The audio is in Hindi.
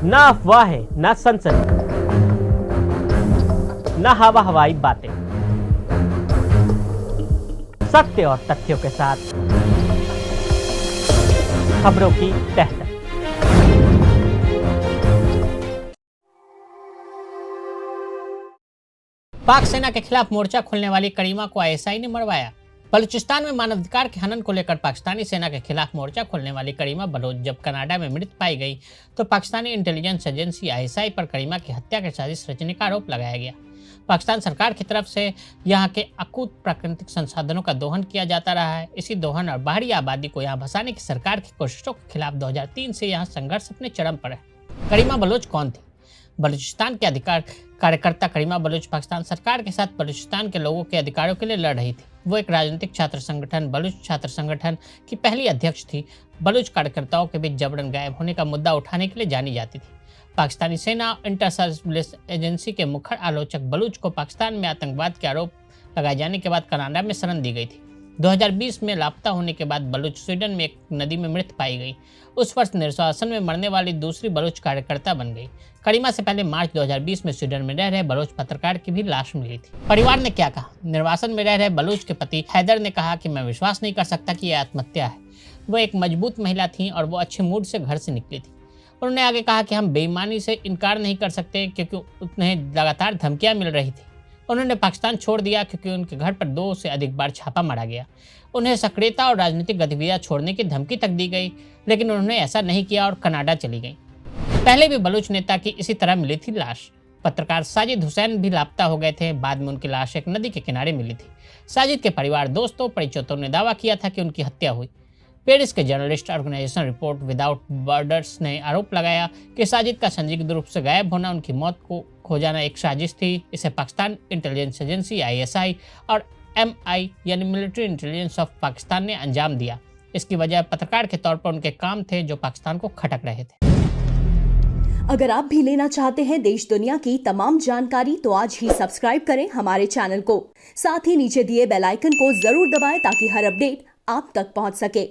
ना अफवाहें, ना सनसनी, ना हवा हवाई बातें, सत्य और तथ्यों के साथ खबरों की तह तक। पाक सेना के खिलाफ मोर्चा खोलने वाली करीमा को आईएसआई ने मरवाया। बलूचिस्तान में मानवाधिकार के हनन को लेकर पाकिस्तानी सेना के खिलाफ मोर्चा खोलने वाली करीमा बलोच जब कनाडा में मृत पाई गई तो पाकिस्तानी इंटेलिजेंस एजेंसी आईएसआई पर करीमा की हत्या की साजिश रचने का आरोप लगाया गया। पाकिस्तान सरकार की तरफ से यहाँ के अकूत प्राकृतिक संसाधनों का दोहन किया जाता रहा है। इसी दोहन और बाहरी आबादी को यहाँ बसाने की सरकार की कोशिशों के खिलाफ 2003 से यहाँ संघर्ष अपने चरम पर है। करीमा बलोच कौन थी? बलूचिस्तान के अधिकार कार्यकर्ता करीमा बलूच पाकिस्तान सरकार के साथ बलूचिस्तान के लोगों के अधिकारों के लिए लड़ रही थी। वो एक राजनीतिक छात्र संगठन बलूच छात्र संगठन की पहली अध्यक्ष थी। बलूच कार्यकर्ताओं के बीच जबरन गायब होने का मुद्दा उठाने के लिए जानी जाती थी। पाकिस्तानी सेना इंटर सर्विस एजेंसी के मुखर आलोचक बलूच को पाकिस्तान में आतंकवाद के आरोप लगाए जाने के बाद कनाडा में शरण दी गई थी। 2020 में लापता होने के बाद बलूच स्वीडन में एक नदी में मृत पाई गई। उस वर्ष निर्वासन में मरने वाली दूसरी बलूच कार्यकर्ता बन गई। करीमा से पहले मार्च 2020 में स्वीडन में रह रहे बलूच पत्रकार की भी लाश मिली थी। परिवार ने क्या कहा? निर्वासन में रह रहे बलूच के पति हैदर ने कहा कि मैं विश्वास नहीं कर सकता कि यह आत्महत्या है। वो एक मजबूत महिला थी और वो अच्छे मूड से घर से निकली थी। उन्होंने आगे कहा कि हम बेईमानी से इनकार नहीं कर सकते क्योंकि उन्हें लगातार धमकियां मिल रही थी। उन्होंने पाकिस्तान छोड़ दिया क्योंकि उनके घर पर 2 से अधिक बार छापा मारा गया। उन्हें सक्रियता और राजनीतिक गतिविधियां छोड़ने की धमकी तक दी गई, लेकिन उन्होंने ऐसा नहीं किया और कनाडा चली गई। पहले भी बलूच नेता की इसी तरह मिली थी लाश। पत्रकार साजिद हुसैन भी लापता हो गए थे। बाद में उनकी लाश एक नदी के किनारे मिली थी। साजिद के परिवार, दोस्तों, परिचितों ने दावा किया था कि उनकी हत्या हुई। पेरिस के journalist organisation report without borders ने आरोप लगाया कि साजिद का संदिग्ध रूप से गायब होना, उनकी मौत को खो जाना एक साजिश थी। इसे पाकिस्तान इंटेलिजेंस एजेंसी आईएसआई और एमआई यानी मिलिट्री इंटेलिजेंस ऑफ पाकिस्तान ने अंजाम दिया। इसकी वजह पत्रकार के तौर पर उनके काम थे जो पाकिस्तान को खटक रहे थे। अगर आप भी लेना चाहते हैं देश दुनिया की तमाम जानकारी तो आज ही सब्सक्राइब करें हमारे चैनल को। साथ ही नीचे दिए बेल आइकन को जरूर दबाएं ताकि हर अपडेट आप तक पहुंच सके।